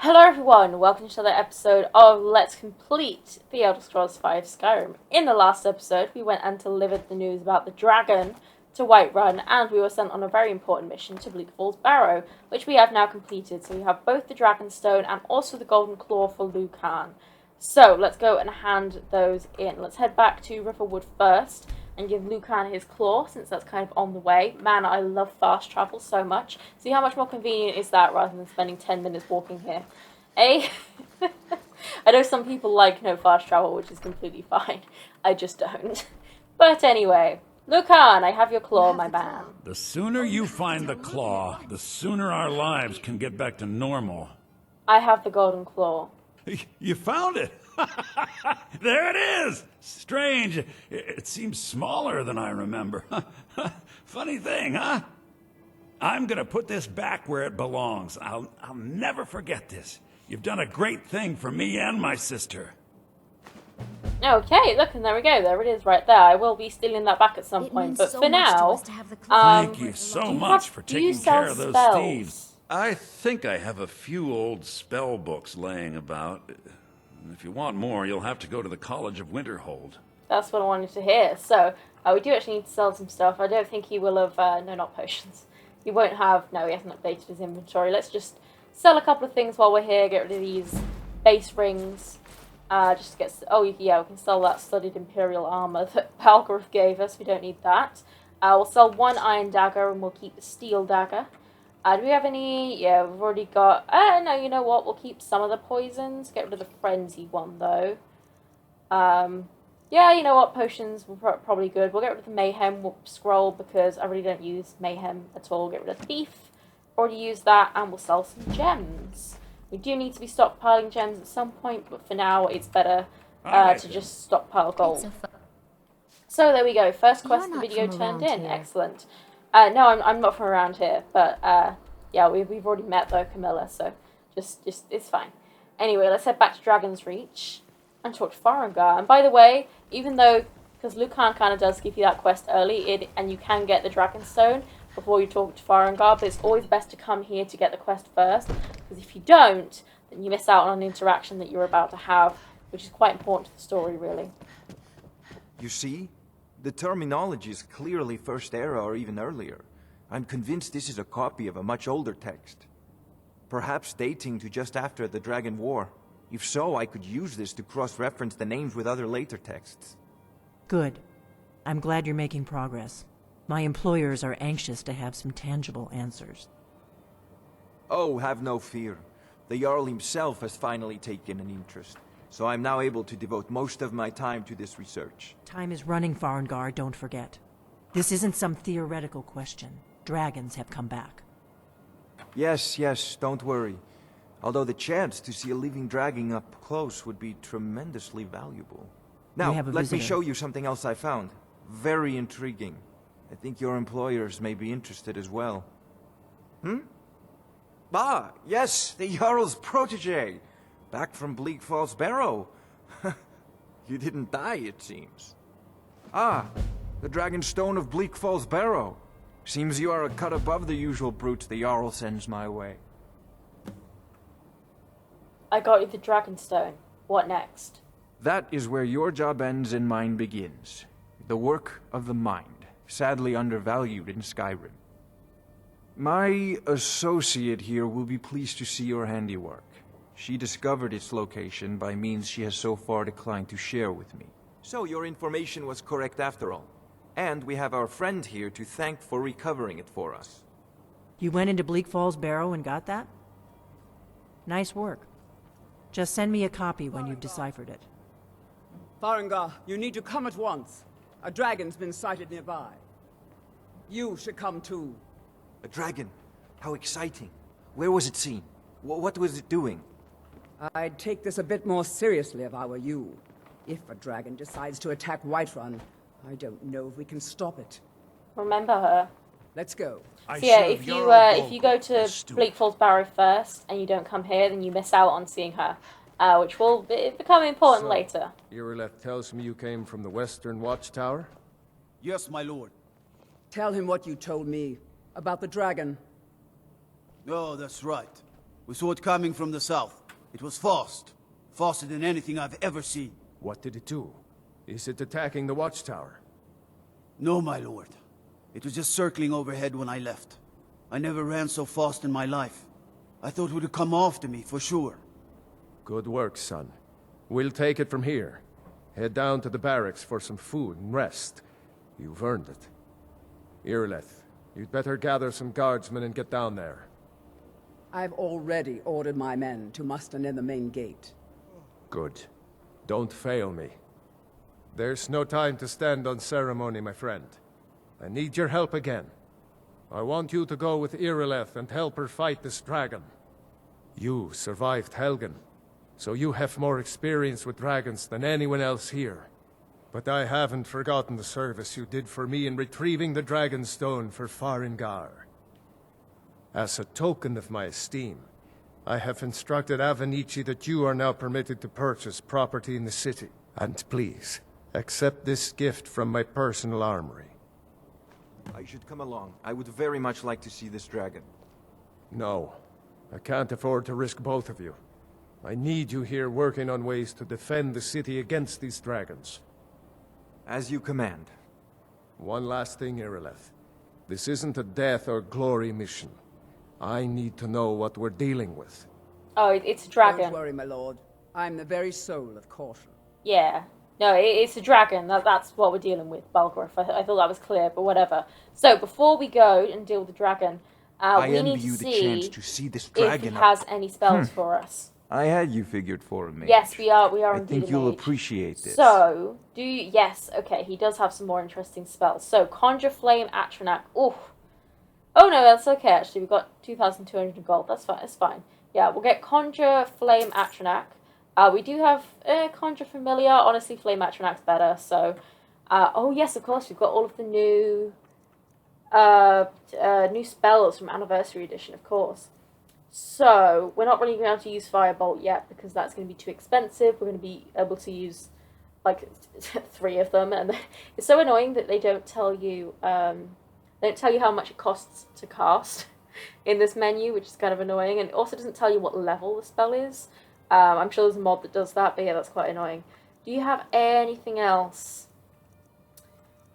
Hello everyone, welcome to another episode of Let's Complete the Elder Scrolls V Skyrim. In the last episode, we went and delivered the news about the dragon to Whiterun, and we were sent on a very important mission to Bleak Falls Barrow, which we have now completed. So we have both the Dragonstone and also the Golden Claw for Lucan. So let's go and hand those in. Let's head back to Riverwood first and give Lucan his claw, since that's kind of on the way. Man, I love fast travel so much. See how much more convenient is that rather than spending 10 minutes walking here? Eh? I know some people like fast travel, which is completely fine. I just don't. But anyway, Lucan, I have your claw, my man. The sooner you find the claw, the sooner our lives can get back to normal. I have the golden claw. You found it! There it is! Strange. It seems smaller than I remember. Funny thing, huh? I'm gonna put this back where it belongs. I'll never forget this. You've done a great thing for me and my sister. Okay, look, and there we go. There it is right there. I will be stealing that back at some point, but for now... Thank you so much for taking care of those thieves. I think I have a few old spell books laying about. If you want more, you'll have to go to the College of Winterhold. That's what I wanted to hear. So, we do actually need to sell some stuff. I don't think he will have... no, not potions. He won't have... No, he hasn't updated his inventory. Let's just sell a couple of things while we're here. Get rid of these base rings. Just to get... Oh, yeah, we can sell that studded Imperial armor that Balgruth gave us. We don't need that. We'll sell one iron dagger and we'll keep the steel dagger. Do we have any... Yeah, we've already got... no, you know what? We'll keep some of the poisons. Get rid of the frenzy one, though. Yeah, you know what? Potions were probably good. We'll get rid of the mayhem scroll because I really don't use mayhem at all. Get rid of thief. Already used that. And we'll sell some gems. We do need to be stockpiling gems at some point, but for now it's better to just stockpile gold. So there we go. First quest of the video turned in. Here. Excellent. No, I'm not from around here, but yeah, we've already met though, Camilla, so just it's fine. Anyway, let's head back to Dragon's Reach and talk to Hrothgar. And by the way, even though, because Lucan kind of does give you that quest early, and you can get the Dragonstone before you talk to Hrothgar, but it's always best to come here to get the quest first, because if you don't, then you miss out on an interaction that you're about to have, which is quite important to the story, really. You see? The terminology is clearly First Era or even earlier. I'm convinced this is a copy of a much older text. Perhaps dating to just after the Dragon War. If so, I could use this to cross-reference the names with other later texts. Good. I'm glad you're making progress. My employers are anxious to have some tangible answers. Oh, have no fear. The Jarl himself has finally taken an interest. So I'm now able to devote most of my time to this research. Time is running, Hrothgar, don't forget. This isn't some theoretical question. Dragons have come back. Yes, don't worry. Although the chance to see a living dragon up close would be tremendously valuable. Now, let me show you something else I found. Very intriguing. I think your employers may be interested as well. Ah, yes, the Jarl's protege. Back from Bleak Falls Barrow. You didn't die, it seems. Ah, the Dragonstone of Bleak Falls Barrow. Seems you are a cut above the usual brutes the Jarl sends my way. I got you the Dragonstone. What next? That is where your job ends and mine begins. The work of the mind, sadly undervalued in Skyrim. My associate here will be pleased to see your handiwork. She discovered its location by means she has so far declined to share with me. So your information was correct after all. And we have our friend here to thank for recovering it for us. You went into Bleak Falls Barrow and got that? Nice work. Just send me a copy when you've deciphered it. Hrothgar, you need to come at once. A dragon's been sighted nearby. You should come too. A dragon? How exciting. Where was it seen? What was it doing? I'd take this a bit more seriously if I were you. If a dragon decides to attack Whiterun, I don't know if we can stop it. Remember her. Let's go. So yeah, if you go to Bleak Falls Barrow first and you don't come here, then you miss out on seeing her, which will become important later. Iverstead tells me you came from the Western Watchtower? Yes, my lord. Tell him what you told me about the dragon. Oh, that's right. We saw it coming from the south. It was fast. Faster than anything I've ever seen. What did it do? Is it attacking the watchtower? No, my lord. It was just circling overhead when I left. I never ran so fast in my life. I thought it would come after me, for sure. Good work, son. We'll take it from here. Head down to the barracks for some food and rest. You've earned it. Irileth, you'd better gather some guardsmen and get down there. I've already ordered my men to muster near the main gate. Good. Don't fail me. There's no time to stand on ceremony, my friend. I need your help again. I want you to go with Irileth and help her fight this dragon. You survived Helgen, so you have more experience with dragons than anyone else here. But I haven't forgotten the service you did for me in retrieving the Dragonstone for Farengar. As a token of my esteem, I have instructed Avenici that you are now permitted to purchase property in the city. And please, accept this gift from my personal armory. I should come along. I would very much like to see this dragon. No, I can't afford to risk both of you. I need you here working on ways to defend the city against these dragons. As you command. One last thing, Irileth. This isn't a death or glory mission. I need to know what we're dealing with. Oh, it's a dragon. Don't worry, my lord. I'm the very soul of caution. Yeah. No, it's a dragon. That's what we're dealing with, Balgruuf. I thought that was clear, but whatever. So, before we go and deal with the dragon, we need to see this if dragon he has any spells for us. I had you figured for a mage. Yes, we are I indeed think a you'll mage. appreciate this. So, yes, okay, he does have some more interesting spells. So, Conjure Flame Atronach. Ooh. Oh no, that's okay actually. We've got 2,200 gold. That's fine. It's fine. Yeah, we'll get Conjure Flame Atronach. We do have Conjure Familiar. Honestly, Flame Atronach's better. So, oh yes, of course, we've got all of the new new spells from Anniversary Edition, of course. So, we're not really going to be able to use Firebolt yet because that's going to be too expensive. We're going to be able to use like 3 of them, and it's so annoying that they don't tell you how much it costs to cast in this menu, which is kind of annoying, and it also doesn't tell you what level the spell is. I'm sure there's a mod that does that, but yeah, that's quite annoying. Do you have anything else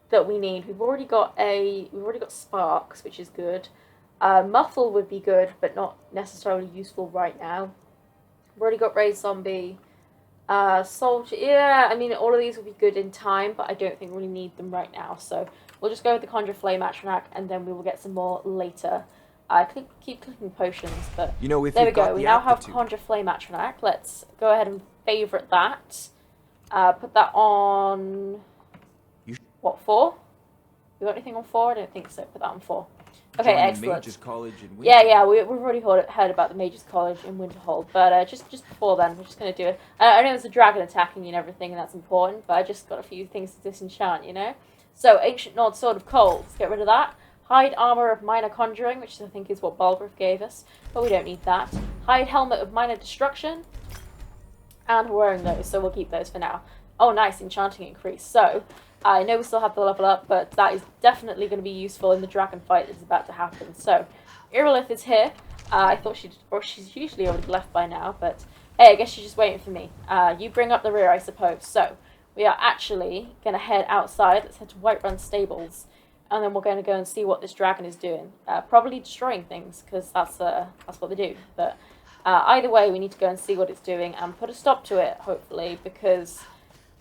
that we need? We've already got Sparks, which is good. Muffle would be good, but not necessarily useful right now. We've already got Raised Zombie. Soldier, yeah, I mean, all of these will be good in time, but I don't think we really need them right now, so we'll just go with the Conjure Flame Atronach, and then we will get some more later. I keep clicking potions, but you know, if there we you've got go. We the now have aptitude. Conjure Flame Atronach. Let's go ahead and favourite that. Put that on... What, 4? You got anything on 4? I don't think so. Put that on 4. Okay, Join the excellent. Mages College in Yeah, we've already heard about the Mages College in Winterhold, but just before then, we're just going to do it. I know there's a dragon attacking you and everything, and that's important, but I just got a few things to disenchant, you know? So, Ancient Nord Sword of Cold, let's get rid of that. Hide Armour of Minor Conjuring, which I think is what Balgruuf gave us, but we don't need that. Hide Helmet of Minor Destruction, and we're wearing those, so we'll keep those for now. Oh, nice, Enchanting Increase. So, I know we still have the level up, but that is definitely going to be useful in the dragon fight that is about to happen. So, Irileth is here. I thought she's usually already left by now, but hey, I guess she's just waiting for me. You bring up the rear, I suppose. So, we are actually going to head outside. Let's head to Whiterun Stables, and then we're going to go and see what this dragon is doing. Probably destroying things, because that's what they do. But either way, we need to go and see what it's doing and put a stop to it, hopefully, because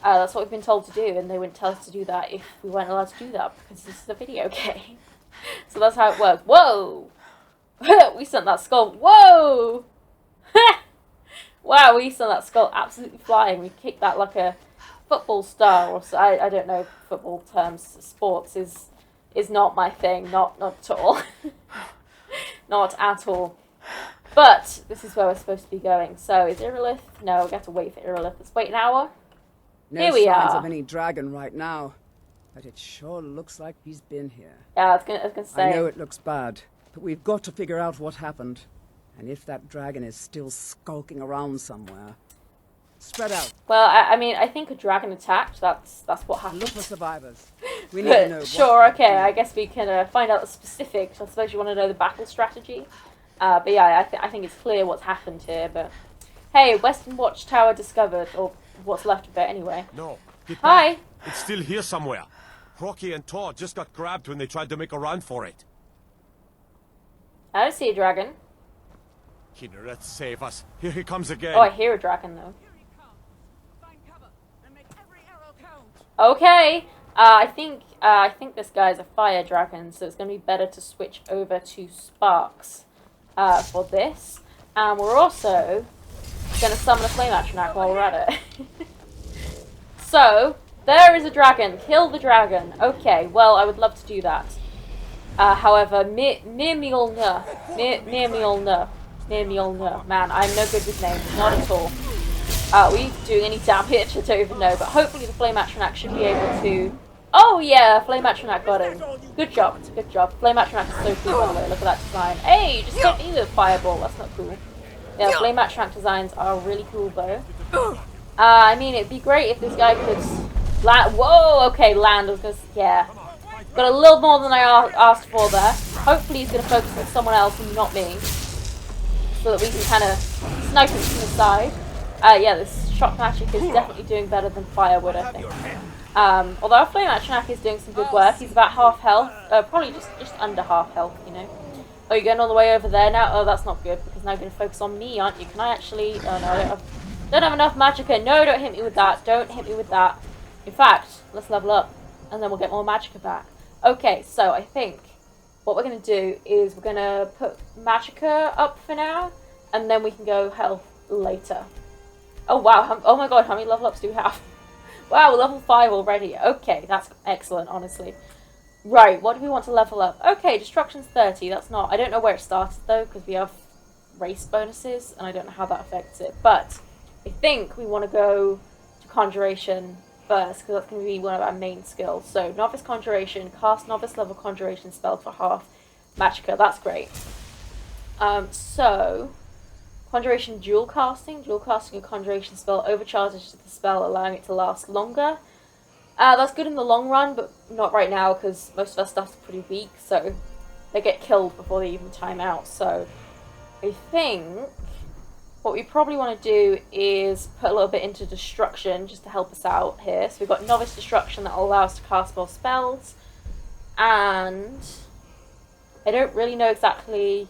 that's what we've been told to do, and they wouldn't tell us to do that if we weren't allowed to do that, because this is a video game. So that's how it works. Whoa! We sent that skull. Whoa! Wow, we sent that skull absolutely flying. We kicked that like a football star, or so. I don't know football terms. Sports is not my thing. Not at all. Not at all. But this is where we're supposed to be going. So is Irileth? No, we have to wait for Irileth. Let's wait an hour. No Here we signs are. of any dragon right now, but it sure looks like he's been here. Yeah, I was gonna say. I know it looks bad, but we've got to figure out what happened. And if that dragon is still skulking around somewhere, spread out. Well, I mean, I think a dragon attacked. That's what happened. Look for survivors. We need to know. Sure, okay. I guess we can find out the specifics. I suppose you want to know the battle strategy. But yeah, I think it's clear what's happened here. But hey, Western Watchtower discovered, or what's left of it anyway. No. Get Hi. back. It's still here somewhere. Rocky and Todd just got grabbed when they tried to make a run for it. I don't see a dragon. Kinnereth, save us. Here he comes again. Oh, I hear a dragon though. Okay. I think this guy's a fire dragon, so it's going to be better to switch over to sparks for this. And we're also going to summon a flame atronach while we're at it. So, there is a dragon. Kill the dragon. Okay, well, I would love to do that. However, Mjolnir. Man, I'm no good with names. Not at all. Are we doing any damage? I don't even know. But hopefully the flame atronach should be able to... Oh, yeah, flame atronach got him. Good job. Good job. Flame atronach is so cool, by the way. Look at that design. Hey, you just hit me with a fireball. That's not cool. Yeah, flame atronach designs are really cool, though. I mean, it'd be great if this guy could land. Whoa, okay, land. I was gonna, yeah. Got a little more than I asked for there. Hopefully he's gonna focus on someone else and not me, so that we can kind of snipe him from the side. Yeah, this shock magic is definitely doing better than firewood, I think. Although our flame atronach is doing some good work. He's about half health, probably just under half health, you know. Oh, you're going all the way over there now? Oh, that's not good, because now you're going to focus on me, aren't you? Can I actually... Oh, no, I don't have enough magicka. No, don't hit me with that. Don't hit me with that. In fact, let's level up, and then we'll get more magicka back. Okay, so I think what we're going to do is we're going to put magicka up for now, and then we can go health later. Oh, wow. Oh, my God. How many level ups do we have? Wow, level 5 already. Okay, that's excellent, honestly. Right, what do we want to level up? Okay, Destruction's 30. That's not... I don't know where it started, though, because we have race bonuses, and I don't know how that affects it. But I think we want to go to Conjuration first, because that's going to be one of our main skills. So, Novice Conjuration. Cast Novice level Conjuration spell for half magicka. That's great. So... Conjuration dual casting. Dual casting a conjuration spell overcharges the spell, allowing it to last longer. That's good in the long run, but not right now because most of our stuff's pretty weak, so they get killed before they even time out. So I think what we probably want to do is put a little bit into destruction just to help us out here. So we've got novice destruction that will allow us to cast more spells, and I don't really know exactly.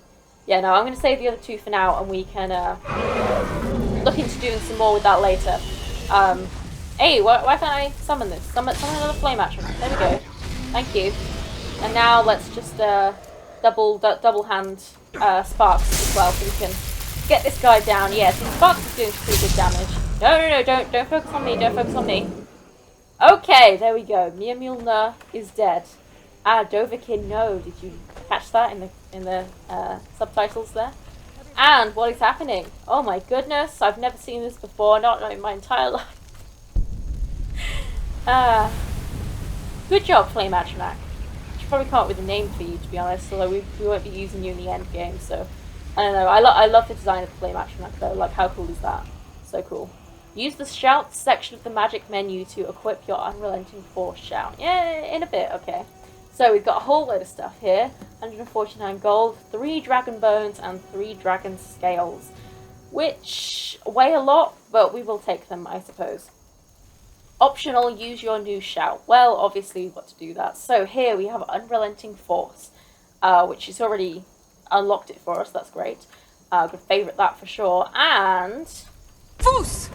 Yeah, no, I'm going to save the other two for now, and we can look into doing some more with that later. Hey, why can't I summon this? Summon another flame atronach. There we go. Thank you. And now let's just double hand sparks as well, so we can get this guy down. Yeah, so sparks is doing pretty good damage. No, don't focus on me. Don't focus on me. Okay, there we go. Mjolnir is dead. Dovahkiin, no. Did you catch that in the subtitles there? And what is happening? Oh my goodness, I've never seen this before, not in my entire life. Good job, Flame Atronach. Should probably come up with a name for you, to be honest, although we won't be using you in the end game, so I don't know. I love the design of the Flame Atronach though. Like, how cool is that? So cool. Use the shout section of the magic menu to equip your unrelenting force shout. Yeah, in a bit, okay. So we've got a whole load of stuff here. 149 gold, 3 dragon bones, and 3 dragon scales. Which weigh a lot, but we will take them, I suppose. Optional, use your new shout. Well, obviously we've got to do that. So here we have Unrelenting Force, which has already unlocked it for us. That's great. Could favourite that for sure. And... Foos!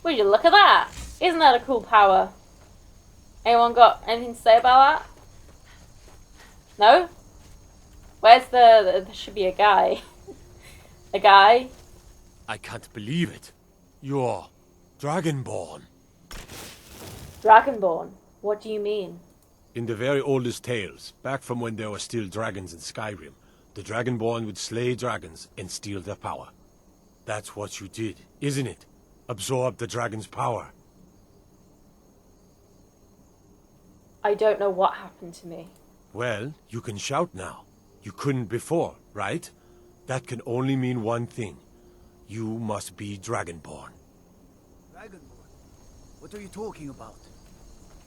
Would you look at that? Isn't that a cool power? Anyone got anything to say about that? No? Where's there should be a guy. A guy? I can't believe it. You're Dragonborn. Dragonborn? What do you mean? In the very oldest tales, back from when there were still dragons in Skyrim, the Dragonborn would slay dragons and steal their power. That's what you did, isn't it? Absorb the dragon's power. I don't know what happened to me. Well, you can shout now. You couldn't before, right? That can only mean one thing. You must be Dragonborn. Dragonborn? What are you talking about?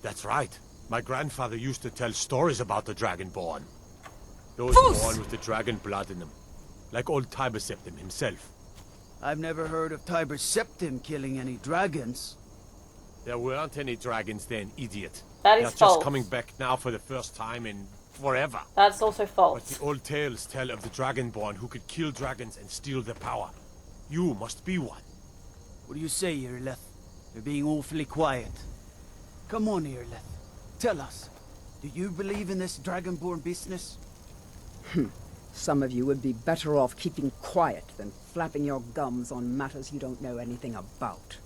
That's right. My grandfather used to tell stories about the Dragonborn. Those born with the dragon blood in them. like old Tiber Septim himself. I've never heard of Tiber Septim killing any dragons. There weren't any dragons then, idiot. That They're is just false. coming back now for the first time in forever. That's also But false. the old tales tell of the Dragonborn who could kill dragons and steal their power. You must be one. What do you say, Irileth? You're being awfully quiet. Come on, Irileth. Tell us. Do you believe in this Dragonborn business? Some of you would be better off keeping quiet than flapping your gums on matters you don't know anything about.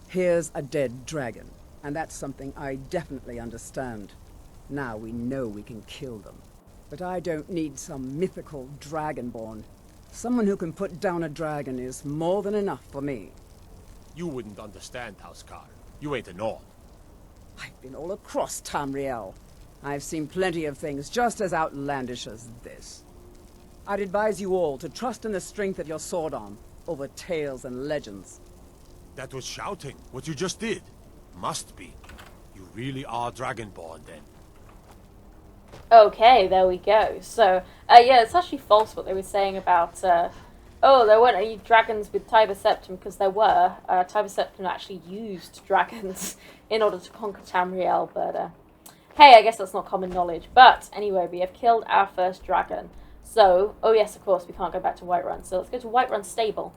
Here's a dead dragon, and that's something I definitely understand. Now we know we can kill them. But I don't need some mythical Dragonborn. Someone who can put down a dragon is more than enough for me. You wouldn't understand, Hrothgar. You ain't a Norn. I've been all across Tamriel. I've seen plenty of things just as outlandish as this. I'd advise you all to trust in the strength of your sword arm over tales and legends. That was shouting, what you just did. Must be. You really are Dragonborn, then. Okay, there we go. So, yeah, it's actually false what they were saying about, oh, there weren't any dragons with Tiber Septim, because there were. Tiber Septim actually used dragons in order to conquer Tamriel, but, hey, I guess that's not common knowledge. But, anyway, we have killed our first dragon. So, oh yes, of course, we can't go back to Whiterun, so let's go to Whiterun Stable.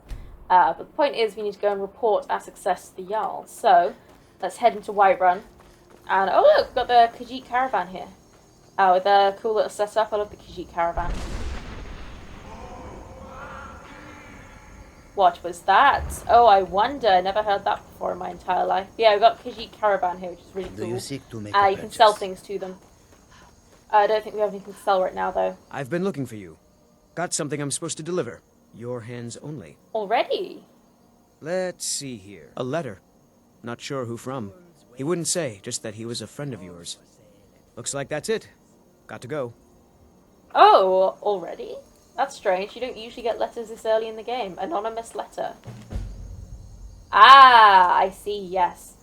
But the point is, we need to go and report our success to the Jarl. So, let's head into Whiterun. And, oh look, we've got the Khajiit caravan here. With a cool little setup. I love the Khajiit caravan. What was that? Oh, I wonder. Never heard that before in my entire life. Yeah, we've got Khajiit caravan here, which is really cool. Do you seek to make You can sell things to them. I don't think we have anything to sell right now, though. I've been looking for you. Got something I'm supposed to deliver. Your hands only. Already? Let's see here. A letter. Not sure who from. He wouldn't say, just that he was a friend of yours. Looks like that's it. Got to go. Oh, already? That's strange. You don't usually get letters this early in the game. Anonymous letter. Ah, I see, yes.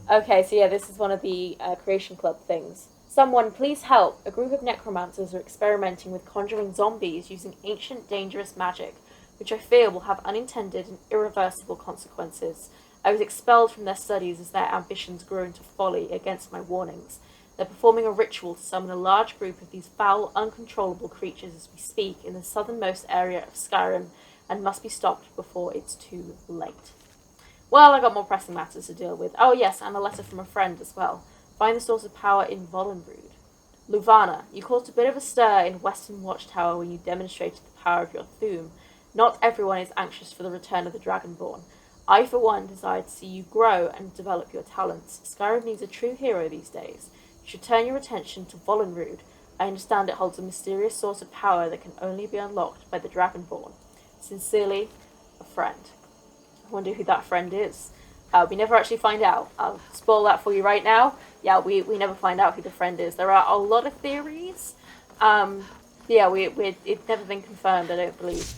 Okay, so yeah, this is one of the Creation Club things. Someone, please help. A group of necromancers are experimenting with conjuring zombies using ancient, dangerous magic, which I fear will have unintended and irreversible consequences. I was expelled from their studies as their ambitions grew into folly against my warnings. They're performing a ritual to summon a large group of these foul, uncontrollable creatures as we speak in the southernmost area of Skyrim and must be stopped before it's too late. Well, I got more pressing matters to deal with. Oh yes, and a letter from a friend as well. Find the source of power in Vollenrood. Luvana, you caused a bit of a stir in Western Watchtower when you demonstrated the power of your Thuum. Not everyone is anxious for the return of the Dragonborn. I, for one, desire to see you grow and develop your talents. Skyrim needs a true hero these days. You should turn your attention to Vollenrood. I understand it holds a mysterious source of power that can only be unlocked by the Dragonborn. Sincerely, a friend. I wonder who that friend is. We never actually find out. I'll spoil that for you right now. Yeah, we never find out who the friend is. There are a lot of theories. Yeah, it's never been confirmed, I don't believe.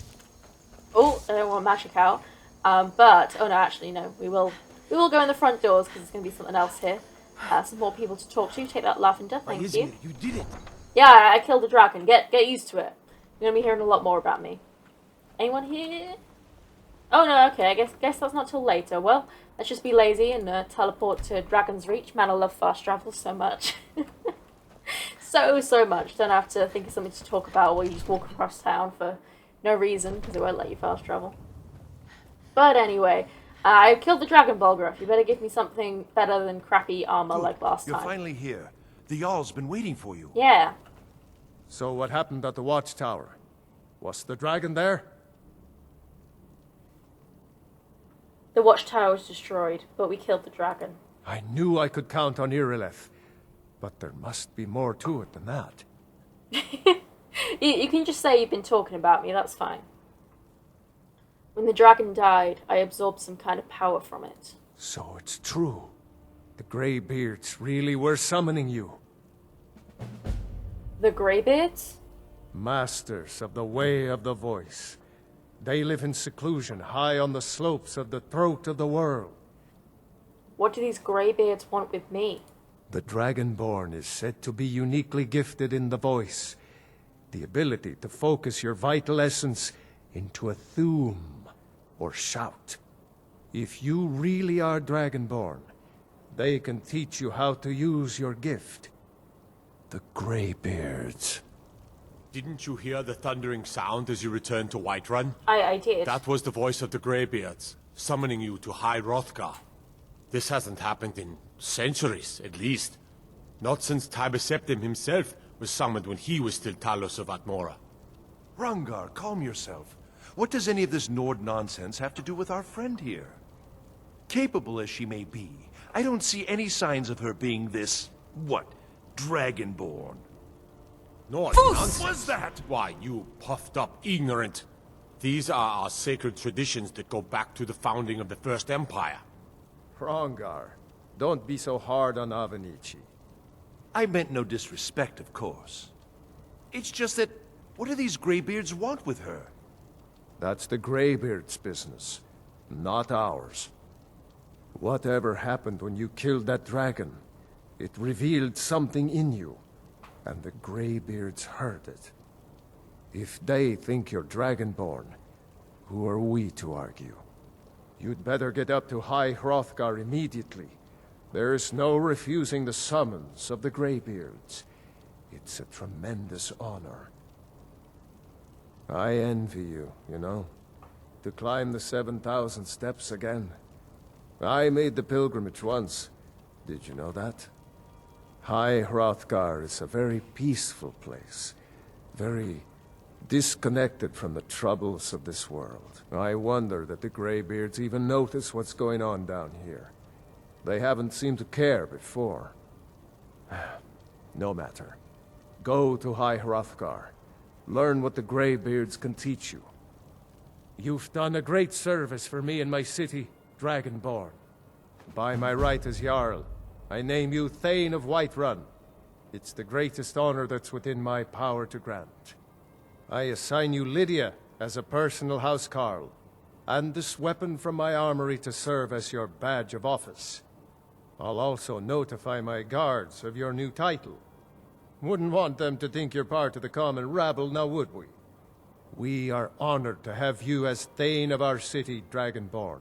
Oh, I don't want magic out. But, oh no, actually, no. We will go in the front doors because there's going to be something else here. Some more people to talk to. Take that lavender, thank you. You did it. Yeah, I killed a dragon. Get used to it. You're going to be hearing a lot more about me. Anyone here? Oh no, okay, I guess that's not till later. Well, let's just be lazy and teleport to Dragon's Reach. Man, I love fast travel so much. so much. Don't have to think of something to talk about while you just walk across town for no reason, because it won't let you fast travel. But anyway, I killed the Dragon Bulgruff. You better give me something better than crappy armor like last You're time. finally here. The Jarl's been waiting for you. Yeah. So what happened at the Watchtower? Was the dragon there? The Watchtower was destroyed, but we killed the dragon. I knew I could count on Irileth, but there must be more to it than that. You can just say you've been talking about me, that's fine. When the dragon died, I absorbed some kind of power from it. So it's true. The Greybeards really were summoning you. The Greybeards? Masters of the Way of the Voice. They live in seclusion high on the slopes of the throat of the world. What do these Greybeards want with me? The Dragonborn is said to be uniquely gifted in the voice. The ability to focus your vital essence into a thum, or shout. If you really are Dragonborn, they can teach you how to use your gift. The Greybeards. Didn't you hear the thundering sound as you returned to Whiterun? I did. That was the voice of the Greybeards, summoning you to High Hrothgar. This hasn't happened in centuries, at least. Not since Tiber himself was summoned when he was still Talos of Atmora. Hrothgar, calm yourself. What does any of this Nord nonsense have to do with our friend here? Capable as she may be, I don't see any signs of her being this, what, Dragonborn. No, What was that? Why, you puffed up ignorant. These are our sacred traditions that go back to the founding of the First Empire. Hrothgar, don't be so hard on Avenici. I meant no disrespect, of course. It's just that, what do these Greybeards want with her? That's the Greybeards' business, not ours. Whatever happened when you killed that dragon, it revealed something in you, and the Greybeards heard it. If they think you're Dragonborn, who are we to argue? You'd better get up to High Hrothgar immediately. There's no refusing the summons of the Greybeards. It's a tremendous honor. I envy you, you know, to climb the 7,000 steps again. I made the pilgrimage once. Did you know that? High Hrothgar is a very peaceful place. Very disconnected from the troubles of this world. I wonder that the Greybeards even notice what's going on down here. They haven't seemed to care before. No matter. Go to High Hrothgar. Learn what the Greybeards can teach you. You've done a great service for me and my city, Dragonborn. By my right as Jarl, I name you Thane of Whiterun. It's the greatest honor that's within my power to grant. I assign you Lydia as a personal housecarl, and this weapon from my armory to serve as your badge of office. I'll also notify my guards of your new title. Wouldn't want them to think you're part of the common rabble, now would we? We are honored to have you as Thane of our city, Dragonborn.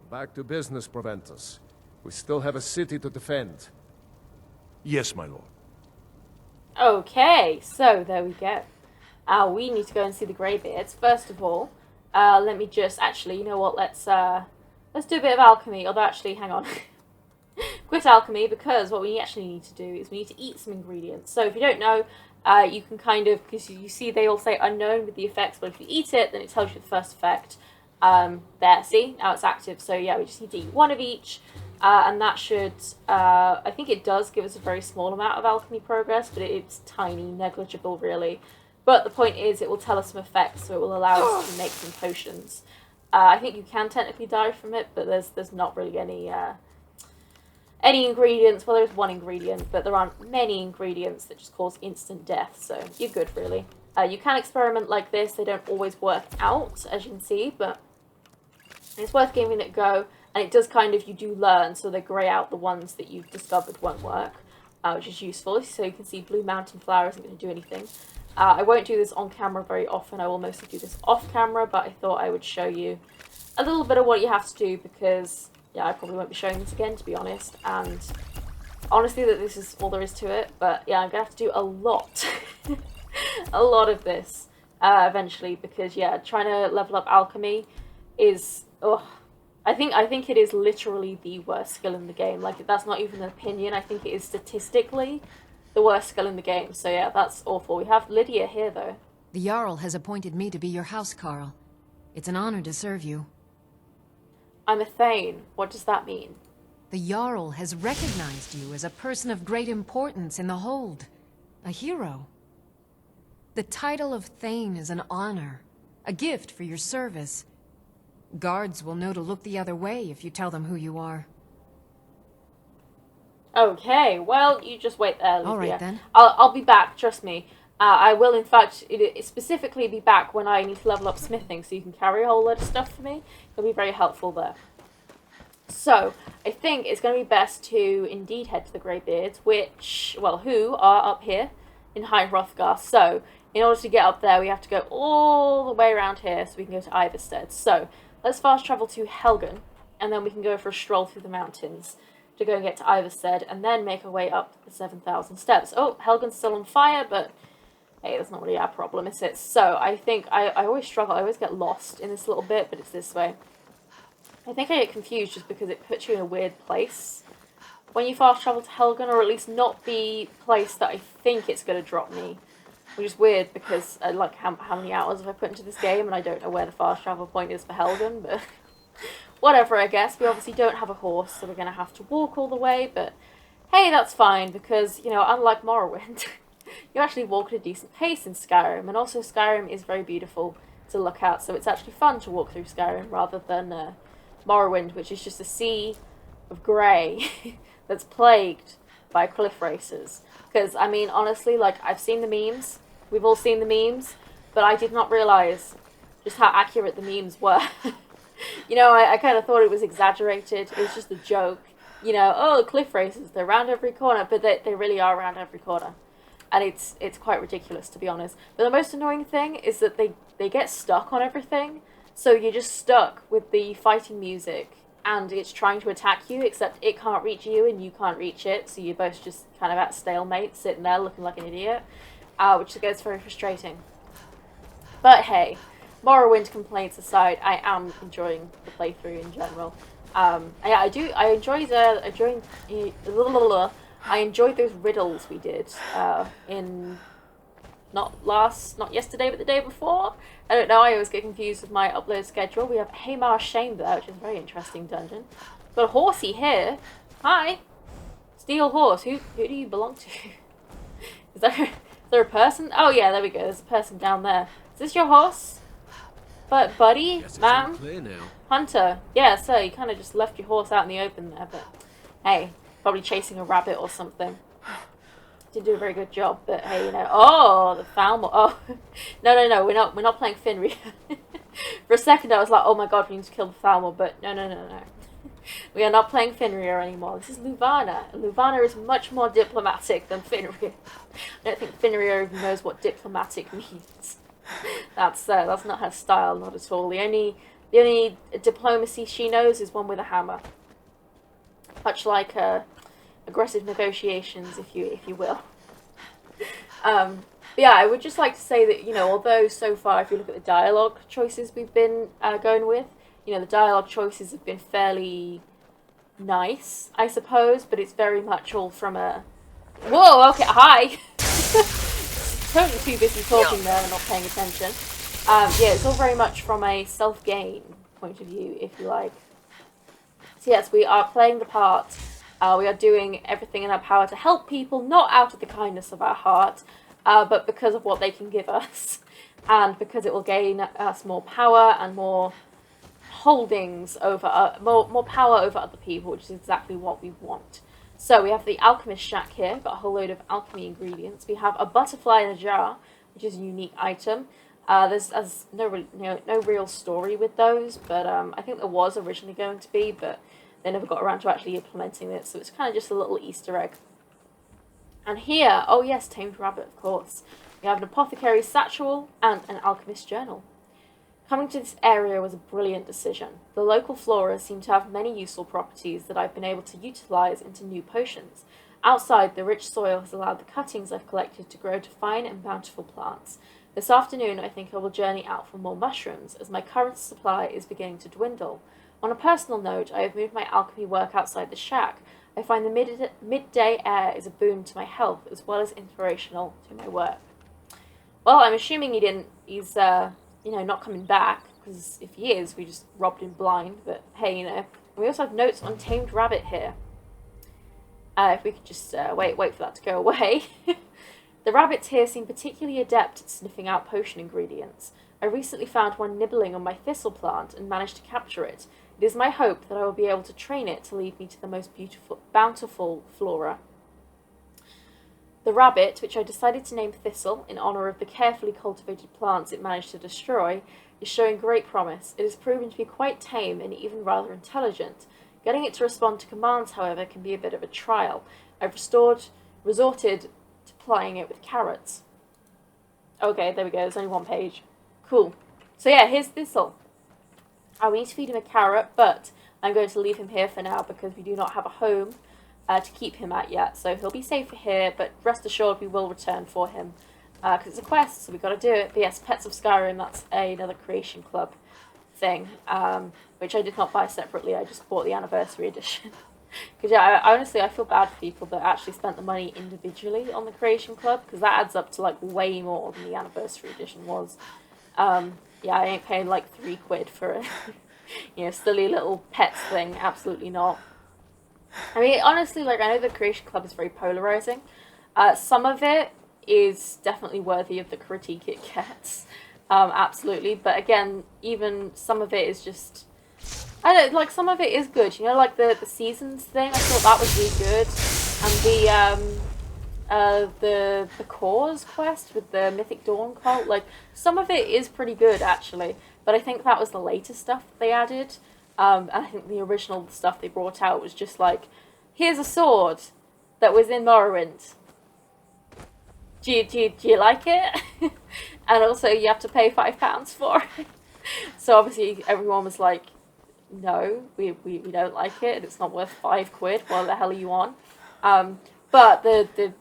Back to business, Proventus. We still have a city to defend. Yes, my lord. Okay, so there we go. We need to go and see the Greybeards. First of all, let me just actually, you know what? Let's do a bit of alchemy. Although, actually, hang on. Quit alchemy, because what we actually need to do is we need to eat some ingredients. So if you don't know, you can kind of, because you see they all say unknown with the effects, but if you eat it, then it tells you the first effect. There, see? Now it's active. So yeah, we just need to eat one of each. And that should, I think it does give us a very small amount of alchemy progress, but it's tiny, negligible really. But the point is it will tell us some effects, so it will allow us to make some potions. I think you can technically die from it, but there's not really any ingredients. Well, there's one ingredient, but there aren't many ingredients that just cause instant death, so you're good really. You can experiment like this. They don't always work out, as you can see, but it's worth giving it a go. And it does kind of, you do learn, so they grey out the ones that you've discovered won't work, which is useful. So you can see Blue Mountain Flower isn't going to do anything. I won't do this on camera very often. I will mostly do this off camera, but I thought I would show you a little bit of what you have to do because, yeah, I probably won't be showing this again, to be honest. And honestly, that this is all there is to it. But yeah, I'm going to have to do a lot, a lot of this eventually because, yeah, trying to level up alchemy is, I think it is literally the worst skill in the game. Like, that's not even an opinion. I think it is statistically the worst skill in the game. So yeah, that's awful. We have Lydia here, though. The Jarl has appointed me to be your housecarl. It's an honor to serve you. I'm a Thane. What does that mean? The Jarl has recognized you as a person of great importance in the Hold. A hero. The title of Thane is an honor. A gift for your service. Guards will know to look the other way if you tell them who you are. Okay, well, you just wait there, Lydia. All right, then. I'll be back, trust me. I will, in fact, specifically be back when I need to level up smithing, so you can carry a whole load of stuff for me. It'll be very helpful there. So, I think it's going to be best to indeed head to the Greybeards, which, well, who are up here in High Hrothgar. So, in order to get up there, we have to go all the way around here so we can go to Iverstead. So, let's fast travel to Helgen, and then we can go for a stroll through the mountains to go and get to Iverstead, and then make our way up the 7,000 steps. Oh, Helgen's still on fire, but hey, that's not really our problem, is it? So, I think I always struggle, I always get lost in this little bit, but it's this way. I think I get confused just because it puts you in a weird place when you fast travel to Helgen, or at least not the place that I think it's going to drop me. Which is weird because like how many hours have I put into this game and I don't know where the fast travel point is for Helgen, but whatever, I guess. We obviously don't have a horse, so we're going to have to walk all the way, but hey, that's fine because, you know, unlike Morrowind, you actually walk at a decent pace in Skyrim, and also Skyrim is very beautiful to look at, so it's actually fun to walk through Skyrim rather than Morrowind, which is just a sea of grey that's plagued by cliff racers. Because, I mean, honestly, like, I've seen the memes, we've all seen the memes, but I did not realise just how accurate the memes were. You know, I kind of thought it was exaggerated, it was just a joke. You know, oh, cliff racers, they're around every corner, but they really are around every corner. And it's quite ridiculous, to be honest. But the most annoying thing is that they get stuck on everything, so you're just stuck with the fighting music, and it's trying to attack you, except it can't reach you and you can't reach it, so you're both just kind of at stalemate, sitting there looking like an idiot, which gets very frustrating. But hey, Morrowind complaints aside, I am enjoying the playthrough in general. I enjoyed those riddles we did in not yesterday, but the day before. I don't know, I always get confused with my upload schedule. We have Hamar's Chamber, which is a very interesting dungeon. Got a horsey here. Hi! Steel horse, who do you belong to? Is there a person? Oh yeah, there we go, there's a person down there. Is this your horse? But buddy? Ma'am? Hunter? Yeah, sir, you kind of just left your horse out in the open there, but hey, probably chasing a rabbit or something. Didn't do a very good job, but hey, you know. Oh, the Falmor. Oh, no, we're not playing Finria. For a second, I was like, oh my god, we need to kill the Falmor, but no. We are not playing Finria anymore. This is Luvana. Luvana is much more diplomatic than Finria. I don't think Finria even knows what diplomatic means. That's not her style, not at all. The only diplomacy she knows is one with a hammer. Much like aggressive negotiations, if you will. But yeah, I would just like to say that, you know, although so far, if you look at the dialogue choices we've been going with, you know, the dialogue choices have been fairly nice, I suppose, but it's very much all from a... Whoa, okay, hi! Totally too busy talking there and not paying attention. Yeah, it's all very much from a self-gain point of view, if you like. So yes, we are playing the part. We are doing everything in our power to help people, not out of the kindness of our heart, but because of what they can give us, and because it will gain us more power and more holdings over, more power over other people, which is exactly what we want. So we have the alchemist shack here, got a whole load of alchemy ingredients. We have a butterfly in a jar, which is a unique item. There's no real story with those, but I think there was originally going to be, but they never got around to actually implementing it, so it's kind of just a little Easter egg. And here, oh yes, tamed rabbit, of course. We have an apothecary's satchel and an alchemist's journal. Coming to this area was a brilliant decision. The local flora seem to have many useful properties that I've been able to utilise into new potions. Outside, the rich soil has allowed the cuttings I've collected to grow to fine and bountiful plants. This afternoon, I think I will journey out for more mushrooms, as my current supply is beginning to dwindle. On a personal note, I have moved my alchemy work outside the shack. I find the midday air is a boon to my health, as well as inspirational to my work. Well, I'm assuming he's not coming back, because if he is, we just robbed him blind, but hey, you know. We also have notes on tamed rabbit here. If we could just wait for that to go away. The rabbits here seem particularly adept at sniffing out potion ingredients. I recently found one nibbling on my thistle plant and managed to capture it. It is my hope that I will be able to train it to lead me to the most bountiful flora. The rabbit, which I decided to name Thistle in honour of the carefully cultivated plants it managed to destroy, is showing great promise. It has proven to be quite tame and even rather intelligent. Getting it to respond to commands, however, can be a bit of a trial. I've resorted to plying it with carrots. Okay, there we go. There's only one page. Cool. So yeah, here's Thistle. We need to feed him a carrot, but I'm going to leave him here for now because we do not have a home to keep him at yet. So he'll be safe here, but rest assured we will return for him because it's a quest, so we've got to do it. But yes, Pets of Skyrim, that's another Creation Club thing, which I did not buy separately. I just bought the anniversary edition. Because yeah, honestly, I feel bad for people that actually spent the money individually on the Creation Club, because that adds up to like way more than the anniversary edition was. Yeah, I ain't paying like £3 for a silly little pets thing. Absolutely not. I mean, honestly, like, I know the Creation Club is very polarizing. Some of it is definitely worthy of the critique it gets. Absolutely. But again, even some of it is just, I don't like, some of it is good. Like the seasons thing, I thought that was really good. And the cause quest with the Mythic Dawn cult, like, some of it is pretty good actually. But I think that was the later stuff they added. And I think the original stuff they brought out was just like, here's a sword that was in Morrowind. Do you like it? And also you have to pay £5 for it. So obviously everyone was like, no, we don't like it. It's not worth £5. What the hell are you on? But the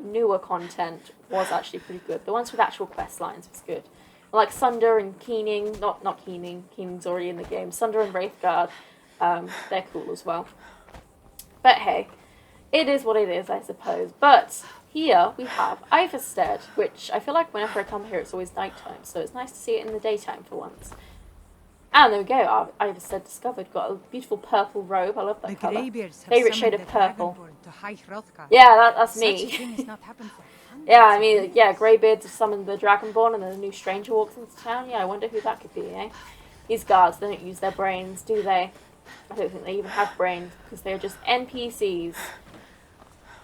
newer content was actually pretty good. The ones with actual quest lines was good. Like Sunder and Keening, not Keening. Keening's already in the game. Sunder and Hrothgar, they're cool as well. But hey, it is what it is, I suppose. But here we have Iverstead, which I feel like whenever I come here, it's always nighttime. So it's nice to see it in the daytime for once. And there we go. Iverstead discovered. Got a beautiful purple robe. I love that colour. Favorite shade of purple. Yeah, that's me. Yeah, I mean, yeah, Greybeards have summoned the Dragonborn and then a new stranger walks into town. Yeah, I wonder who that could be, eh? These guards, they don't use their brains, do they? I don't think they even have brains, because they're just NPCs.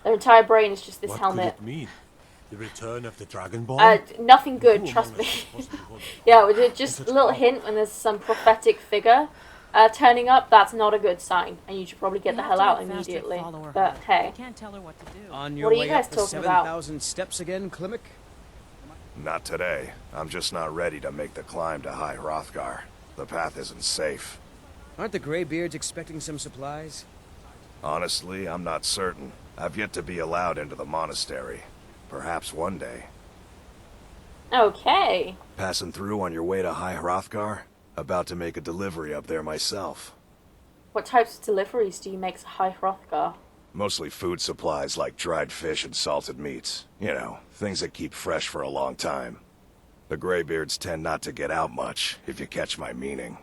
Their entire brain is just this helmet. What could it mean? The return of the Dragonborn? Nothing good, trust me. Yeah, just a little hint when there's some prophetic figure turning up, that's not a good sign, and you should probably get the hell out immediately. But hey, Can't tell her what to do. On your what are way you guys up the talking about? 7,000 steps again, Klimek? Not today. I'm just not ready to make the climb to High Hrothgar. The path isn't safe. Aren't the Greybeards expecting some supplies? Honestly, I'm not certain. I've yet to be allowed into the monastery. Perhaps one day. Okay. Passing through on your way to High Hrothgar? About to make a delivery up there myself. What types of deliveries do you make to High Hrothgar? Mostly food supplies like dried fish and salted meats. You know, things that keep fresh for a long time. The Greybeards tend not to get out much, if you catch my meaning.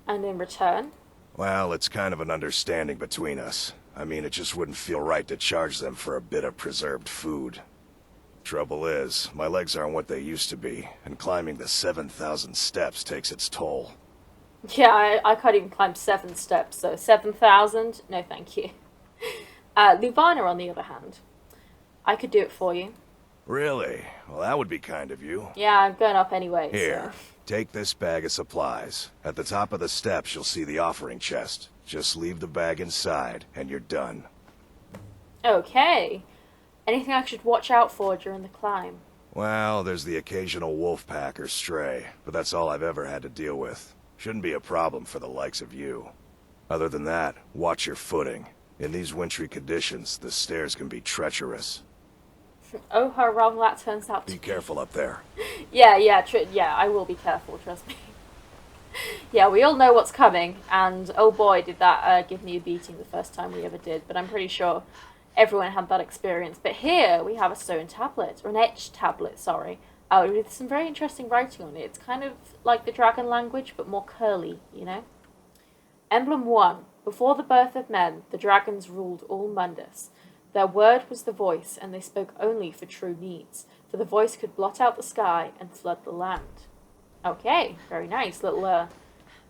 And in return? Well, it's kind of an understanding between us. I mean, it just wouldn't feel right to charge them for a bit of preserved food. Trouble is, my legs aren't what they used to be, and climbing the 7,000 steps takes its toll. Yeah, I can't even climb 7 steps, so 7,000? No thank you. Luvana, on the other hand, I could do it for you. Really? Well, that would be kind of you. Yeah, I'm going up anyway, Here, so. take this bag of supplies. At the top of the steps, you'll see the offering chest. Just leave the bag inside, and you're done. Okay. Anything I should watch out for during the climb? Well, there's the occasional wolf pack or stray, but that's all I've ever had to deal with. Shouldn't be a problem for the likes of you. Other than that, watch your footing. In these wintry conditions, the stairs can be treacherous. Oh, how wrong that turns out to be. Be careful up there. Yeah, I will be careful, trust me. Yeah, we all know what's coming, and oh boy, did that give me a beating the first time we ever did, but I'm pretty sure everyone had that experience. But here we have a stone tablet, or an etched tablet, sorry, with some very interesting writing on it. It's kind of like the dragon language, but more curly, you know? Emblem 1. Before the birth of men, the dragons ruled all Mundus. Their word was the voice, and they spoke only for true needs, for the voice could blot out the sky and flood the land. Okay, very nice. Little,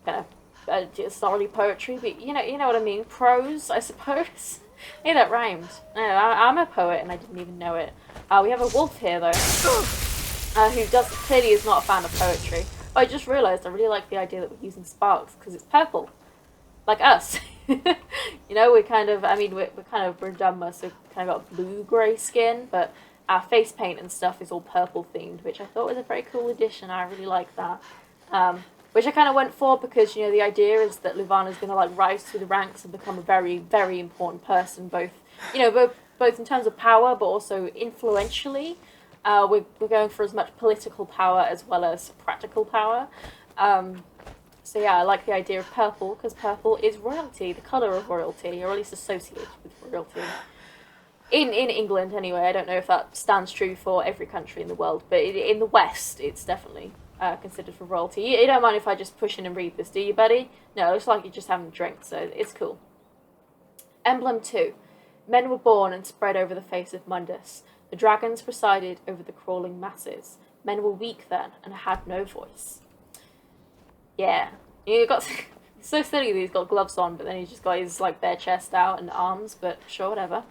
kind of, it's not really poetry, but you know what I mean. Prose, I suppose. Hey, that rhymed. I'm a poet, and I didn't even know it. We have a wolf here, though, who clearly is not a fan of poetry. Oh, I just realised I really like the idea that we're using sparks, because it's purple. Like us. You know, we're kind of, I mean, we're dumber, so we've kind of got blue-grey skin, but our face paint and stuff is all purple themed, which I thought was a very cool addition. I really like that. Which I kind of went for because, you know, the idea is that Luvana's going to, like, rise through the ranks and become a very, very important person, both, you know, both in terms of power, but also influentially. We're going for as much political power as well as practical power. So yeah, I like the idea of purple, because purple is royalty, the colour of royalty, or at least associated with royalty. In England, anyway. I don't know if that stands true for every country in the world, but in the West, it's definitely considered for royalty. You don't mind if I just push in and read this, do you, buddy? No, it looks like you're just having a drink, so it's cool. Emblem 2. Men were born and spread over the face of Mundus. The dragons presided over the crawling masses. Men were weak then, and had no voice. Yeah. You got... so silly that he's got gloves on, but then he's just got his, like, bare chest out and arms, but sure, whatever.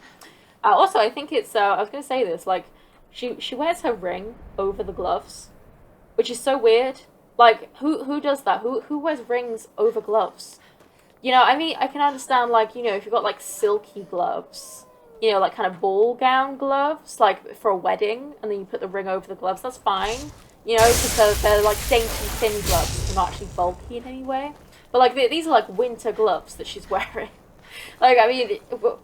Also, I think it's... I was going to say this, like, she wears her ring over the gloves, which is so weird. Like, who does that? Who wears rings over gloves? You know, I mean, I can understand, like, you know, if you've got, like, silky gloves, you know, like, kind of ball gown gloves, like, for a wedding, and then you put the ring over the gloves, that's fine. You know, because they're, like, dainty, thin gloves, they're not actually bulky in any way. But, like, these are, like, winter gloves that she's wearing. Like, I mean,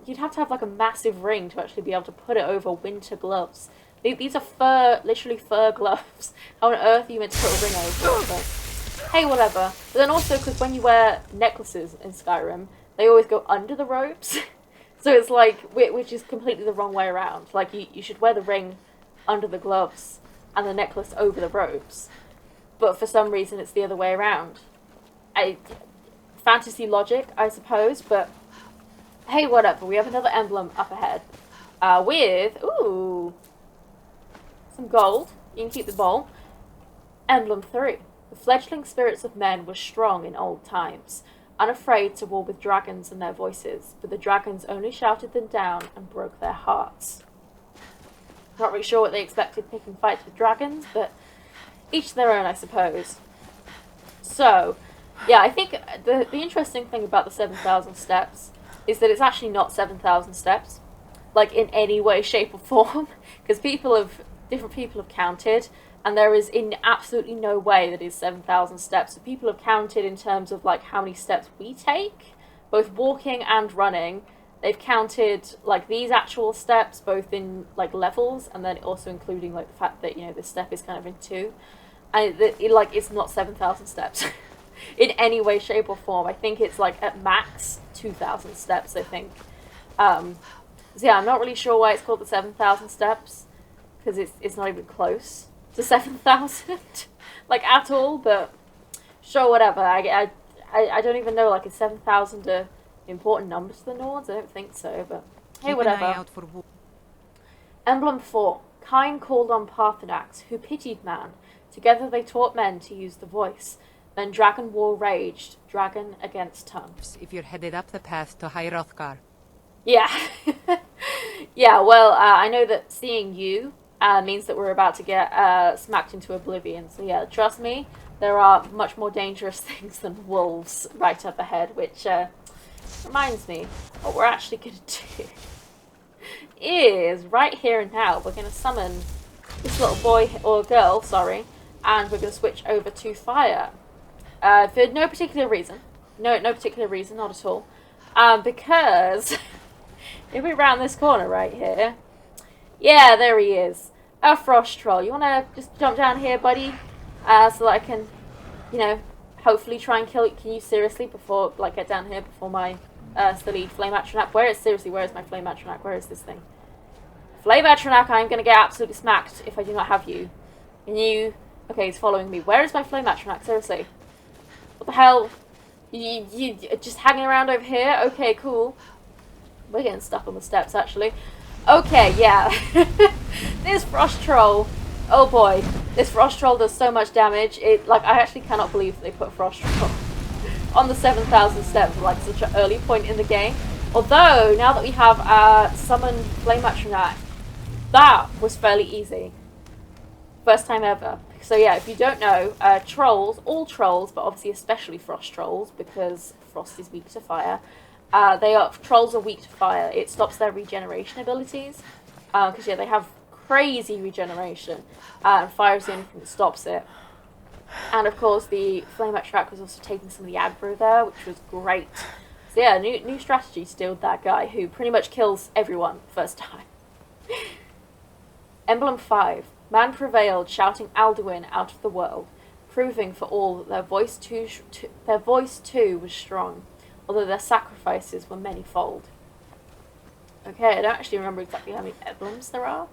you'd have to have, like, a massive ring to actually be able to put it over winter gloves. These are fur, literally fur gloves. How on earth are you meant to put a ring over it? But, hey, whatever. But then also, because when you wear necklaces in Skyrim, they always go under the robes. So it's like, which is completely the wrong way around. Like, you should wear the ring under the gloves and the necklace over the robes. But for some reason, it's the other way around. Fantasy logic, I suppose, but hey, whatever. We have another emblem up ahead. With, ooh, some gold. You can keep the bowl. Emblem 3. The fledgling spirits of men were strong in old times, unafraid to war with dragons and their voices, but the dragons only shouted them down and broke their hearts. Not really sure what they expected picking fights with dragons, but each their own, I suppose. So, yeah, I think the interesting thing about the 7,000 steps is that it's actually not 7,000 steps, like, in any way, shape, or form, because different people have counted, and there is in absolutely no way that is 7,000 steps. So people have counted in terms of, like, how many steps we take, both walking and running. They've counted, like, these actual steps, both in, like, levels, and then also including, like, the fact that, you know, this step is kind of in 2. And, it's not 7,000 steps in any way, shape, or form. I think it's, like, at max 2,000 steps, I think. So, yeah, I'm not really sure why it's called the 7,000 steps, because it's not even close to 7,000, like, at all, but sure, whatever. I don't even know, like, is 7,000 a important number to the Nords? I don't think so, but hey, whatever. Emblem 4. Kine called on Parthenax, who pitied man. Together they taught men to use the voice. Then dragon war raged, dragon against tongue. If you're headed up the path to High Hrothgar. Yeah. Yeah, well, I know that seeing you means that we're about to get smacked into oblivion. So yeah, trust me, there are much more dangerous things than wolves right up ahead, which reminds me, what we're actually going to do is, right here and now, we're going to summon this little boy, or girl, sorry, and we're going to switch over to fire. For no particular reason. No particular reason, not at all. Because if we round this corner right here, yeah, there he is. A frost troll. You want to just jump down here, buddy? So that I can, you know, hopefully try and kill you. Can you seriously, before, like, get down here before my silly Flame Atronak? Where is my Flame Atronak? Where is this thing? Flame Atronak, I'm going to get absolutely smacked if I do not have you. And you... Okay, he's following me. Where is my Flame Atronak? Seriously. What the hell? You just hanging around over here? Okay, cool. We're getting stuck on the steps, actually. Okay, yeah. This frost troll. Oh boy. This frost troll does so much damage. I actually cannot believe that they put frost troll on the 7,000 steps at, like, such an early point in the game. Although, now that we have summoned Flame Atronak, that was fairly easy. First time ever. So yeah, if you don't know, trolls, all trolls, but obviously especially frost trolls, because frost is weak to fire, trolls are weak to fire. It stops their regeneration abilities, because yeah, they have crazy regeneration, and fire is the only thing that stops it. And of course, the flame extract was also taking some of the aggro there, which was great. So yeah, new strategy to deal with that guy who pretty much kills everyone first time. Emblem 5. Man prevailed, shouting Alduin out of the world, proving for all that their voice too was strong, although their sacrifices were manyfold. Okay, I don't actually remember exactly how many emblems there are.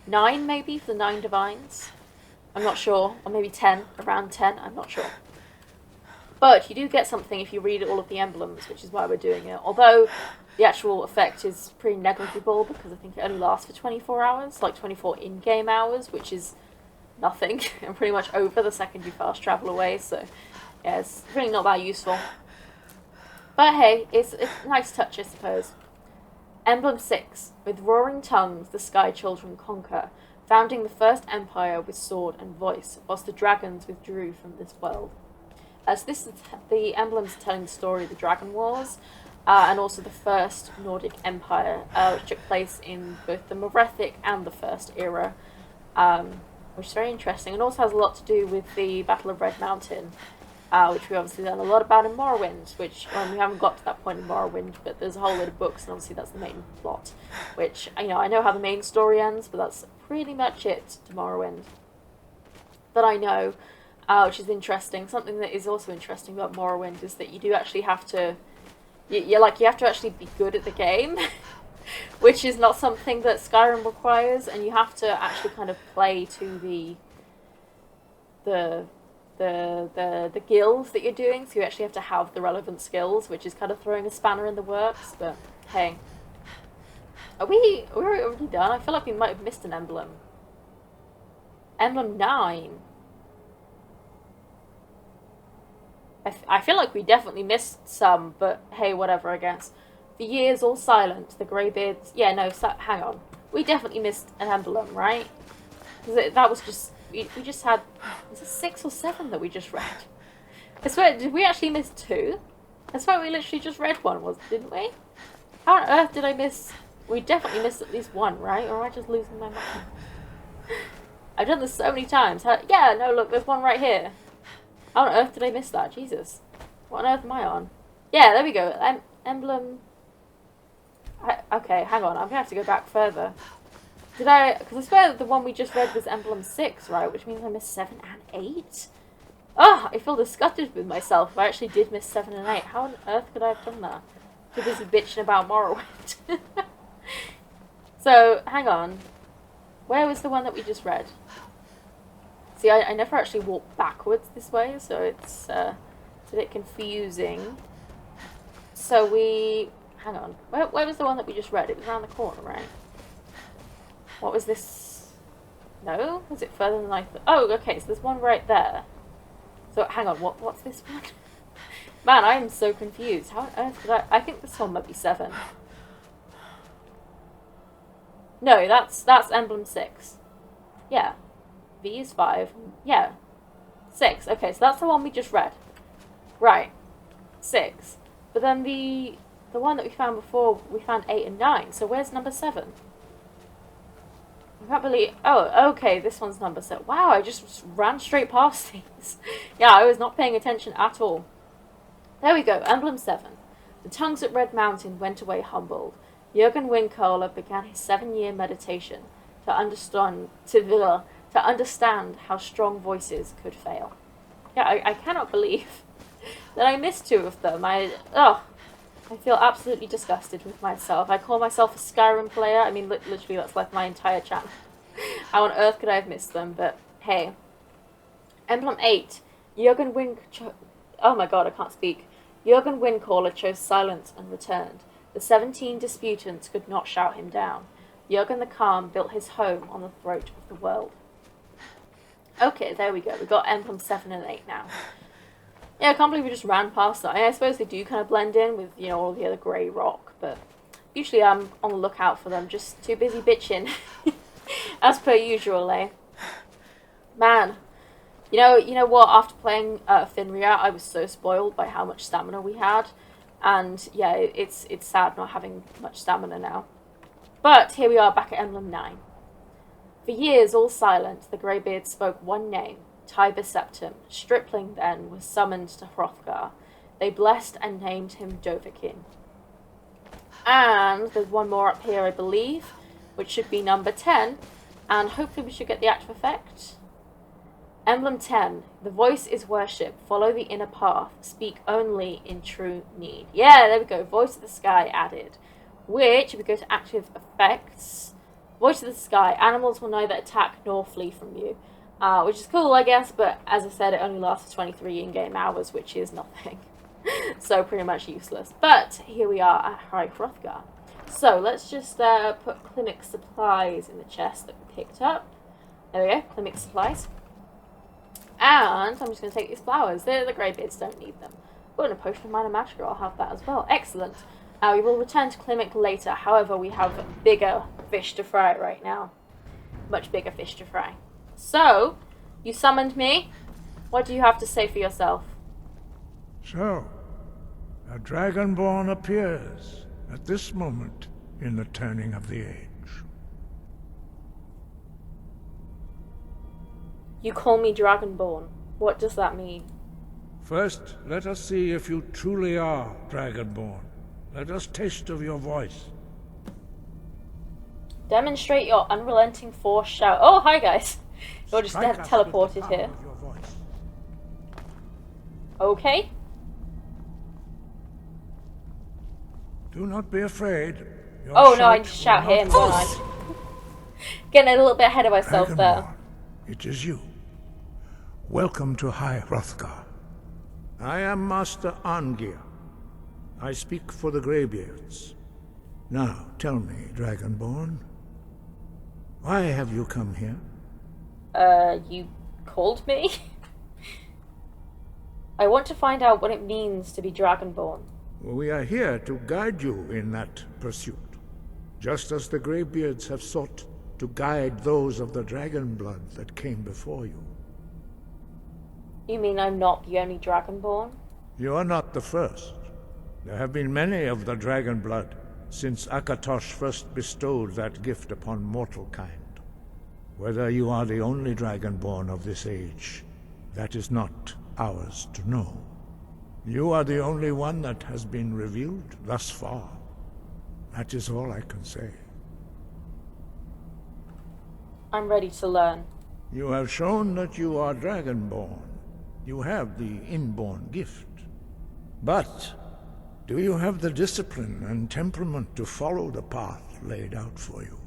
9 maybe for the 9 divines. I'm not sure, or maybe 10, around 10, I'm not sure. But you do get something if you read all of the emblems, which is why we're doing it. Although the actual effect is pretty negligible because I think it only lasts for 24 hours, like 24 in-game hours, which is nothing, and pretty much over the second you fast travel away, so yeah, it's really not that useful. But hey, it's a nice touch, I suppose. Emblem 6. With roaring tongues the Sky Children conquer, founding the first empire with sword and voice, whilst the dragons withdrew from this world. As this is the emblems telling the story of the Dragon Wars, and also the first Nordic Empire, which took place in both the Morethic and the First Era, which is very interesting, and also has a lot to do with the Battle of Red Mountain, which we obviously learn a lot about in Morrowind, which, well, we haven't got to that point in Morrowind, but there's a whole load of books, and obviously that's the main plot, which, you know, I know how the main story ends, but that's pretty much it to Morrowind that I know, which is interesting. Something that is also interesting about Morrowind is that you do actually have to, you have to actually be good at the game, which is not something that Skyrim requires, and you have to actually kind of play to the guilds that you're doing, so you actually have to have the relevant skills, which is kind of throwing a spanner in the works, but hey. Are we already done? I feel like we might have missed an emblem. Emblem 9. I feel like we definitely missed some, but hey, whatever, I guess. For years, all silent, the Greybeards... Yeah, no, hang on. We definitely missed an emblem, right? Because that was just... We just had... Was it 6 or 7 that we just read? I swear, did we actually miss 2? I swear we literally just read one, didn't we? How on earth did I miss... We definitely missed at least 1, right? Or am I just losing my mind? I've done this so many times. Yeah, no, look, there's one right here. How on earth did I miss that? Jesus. What on earth am I on? Yeah, there we go. Emblem... Okay, hang on. I'm going to have to go back further. Did I... Because I swear the one we just read was Emblem 6, right? Which means I missed 7 and 8? Oh, I feel disgusted with myself if I actually did miss 7 and 8. How on earth could I have done that? Too busy bitching about Morrowind. So, hang on. Where was the one that we just read? See, I never actually walked backwards this way, so it's a bit confusing. So we... Hang on. Where was the one that we just read? It was around the corner, right? What was this? No? Was it further than I thought? Oh, okay, so there's one right there. So, hang on, what's this one? Man, I am so confused. How on earth did I think this one might be 7. No, that's Emblem 6. Yeah. V is 5. Yeah. 6. Okay, so that's the one we just read. Right. 6. But then the one that we found before, we found 8 and 9. So where's number 7? I can't believe... Oh, okay, this one's number 7. Wow, I just ran straight past these. Yeah, I was not paying attention at all. There we go, Emblem 7. The tongues at Red Mountain went away humbled. Jürgen Windcaller began his 7-year meditation to understand how strong voices could fail. Yeah, I cannot believe that I missed 2 of them. I feel absolutely disgusted with myself. I call myself a Skyrim player. I mean, literally, that's like my entire channel. How on earth could I have missed them? But hey. Emblem 8. Oh my god, I can't speak. Jürgen Windcaller chose silence and returned. The 17 disputants could not shout him down. Jürgen the Calm built his home on the throat of the world. Okay, there we go. We've got Emblem 7 and 8 now. Yeah, I can't believe we just ran past that. I suppose they do kind of blend in with, you know, all the other grey rock, but usually I'm on the lookout for them, just too busy bitching. As per usual, eh? Man, you know what? After playing Finria, I was so spoiled by how much stamina we had, and yeah, it's sad not having much stamina now. But here we are back at Emblem 9. For years, all silent, the Greybeards spoke one name, Tiber Septim. Stripling then was summoned to Hrothgar. They blessed and named him Dovahkiin. And there's one more up here, I believe, which should be number 10, and hopefully we should get the active effect. Emblem 10. The voice is worship. Follow the inner path. Speak only in true need. Yeah, there we go. Voice of the Sky added. Which, if we go to active effects, Voice of the Sky. Animals will neither attack nor flee from you. Which is cool, I guess, but as I said, it only lasts for 23 in-game hours, which is nothing. So pretty much useless. But here we are at High Hrothgar. So let's just put clinic supplies in the chest that we picked up. There we go, clinic supplies. And I'm just going to take these flowers. The Greybeards don't need them. Oh, and a potion of minor magic, I'll have that as well. Excellent. We will return to clinic later. However, we have bigger fish to fry right now. Much bigger fish to fry. So, you summoned me. What do you have to say for yourself? So, a Dragonborn appears at this moment in the turning of the age. You call me Dragonborn. What does that mean? First, let us see if you truly are Dragonborn. Let us taste of your voice. Demonstrate your unrelenting force shout. Oh, hi guys. You're just teleported here. Okay. Do not be afraid. Oh no, I just shout him, don't I? Getting a little bit ahead of myself there. It is you. Welcome to High Hrothgar. I am Master Arngir. I speak for the Greybeards. Now, tell me, Dragonborn, why have you come here? You called me? I want to find out what it means to be Dragonborn. We are here to guide you in that pursuit, just as the Greybeards have sought to guide those of the dragon blood that came before you. You mean I'm not the only Dragonborn? You are not the first. There have been many of the dragon blood since Akatosh first bestowed that gift upon mortal kind. Whether you are the only Dragonborn of this age, that is not ours to know. You are the only one that has been revealed thus far. That is all I can say. I'm ready to learn. You have shown that you are Dragonborn. You have the inborn gift. But do you have the discipline and temperament to follow the path laid out for you?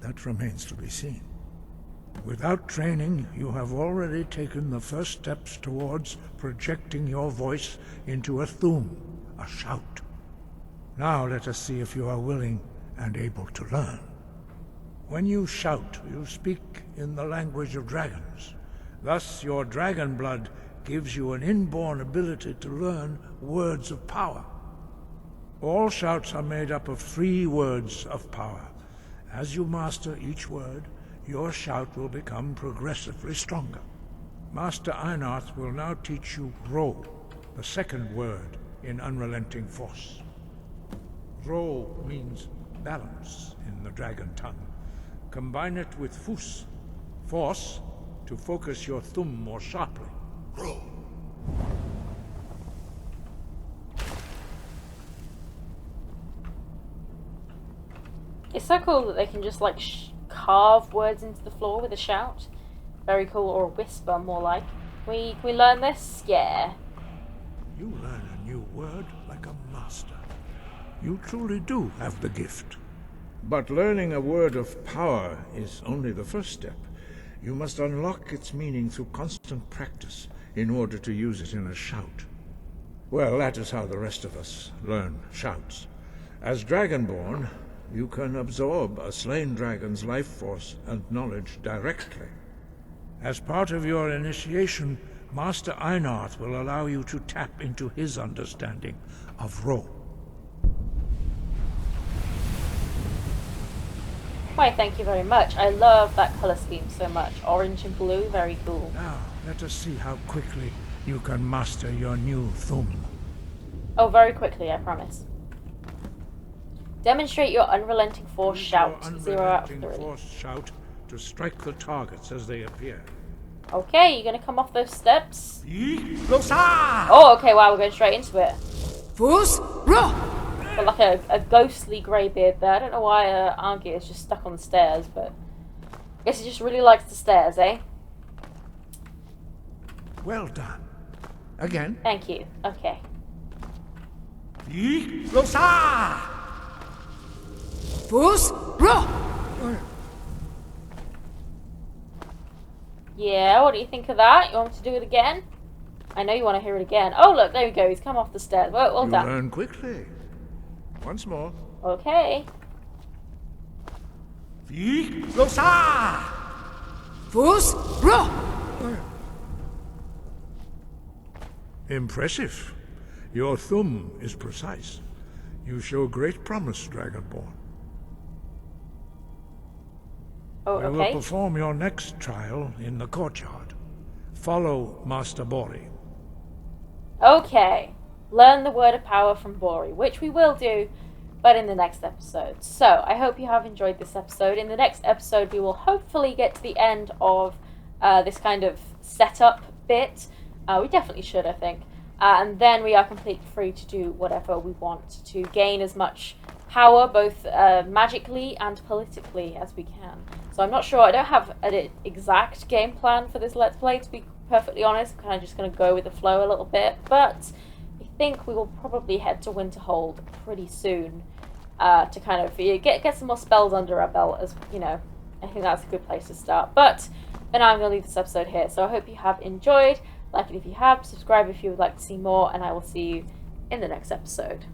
That remains to be seen. Without training, you have already taken the first steps towards projecting your voice into a thum, a shout. Now let us see if you are willing and able to learn. When you shout, you speak in the language of dragons. Thus, your dragon blood gives you an inborn ability to learn words of power. All shouts are made up of 3 words of power. As you master each word, your shout will become progressively stronger. Master Einarth will now teach you Ro, the second word in Unrelenting Force. Ro means balance in the dragon tongue. Combine it with Fus, force, to focus your thumb more sharply. Ro. It's so cool that they can just like carve words into the floor with a shout. Very cool, or a whisper more like. Can we learn this? Yeah. You learn a new word like a master. You truly do have the gift. But learning a word of power is only the first step. You must unlock its meaning through constant practice in order to use it in a shout. Well, that is how the rest of us learn shouts. As Dragonborn, you can absorb a slain dragon's life force and knowledge directly. As part of your initiation, Master Einarth will allow you to tap into his understanding of Ro. Why, thank you very much. I love that colour scheme so much. Orange and blue, very cool. Now, let us see how quickly you can master your new thum. Oh, very quickly, I promise. Demonstrate your unrelenting force. Use Shout. your 0 out of unrelenting 3. force shout to strike the targets as they appear. Okay, you're gonna come off those steps. Oh, okay, wow, we're going straight into it. Got like a ghostly greybeard there. I don't know why Argy is just stuck on the stairs, but I guess he just really likes the stairs, eh? Well done. Again. Thank you. Okay. Yeah, what do you think of that? You want me to do it again? I know you want to hear it again. Oh, look, there we go. He's come off the stairs. Well You done. learn quickly. Once more. Okay. Impressive. Your thumb is precise. You show great promise, Dragonborn. Oh, We okay. will perform your next trial in the courtyard. Follow Master Bori. Okay. Learn the word of power from Bori, which we will do, but in the next episode. So, I hope you have enjoyed this episode. In the next episode, we will hopefully get to the end of this kind of setup bit. We definitely should, I think. And then we are completely free to do whatever we want to gain as much power, both magically and politically, as we can. So I'm not sure, I don't have an exact game plan for this Let's Play, to be perfectly honest. I'm kind of just going to go with the flow a little bit, but I think we will probably head to Winterhold pretty soon to kind of get some more spells under our belt, as you know. I think that's a good place to start. But for now, I'm going to leave this episode here, so I hope you have enjoyed. Like it if you have, subscribe if you would like to see more, and I will see you in the next episode.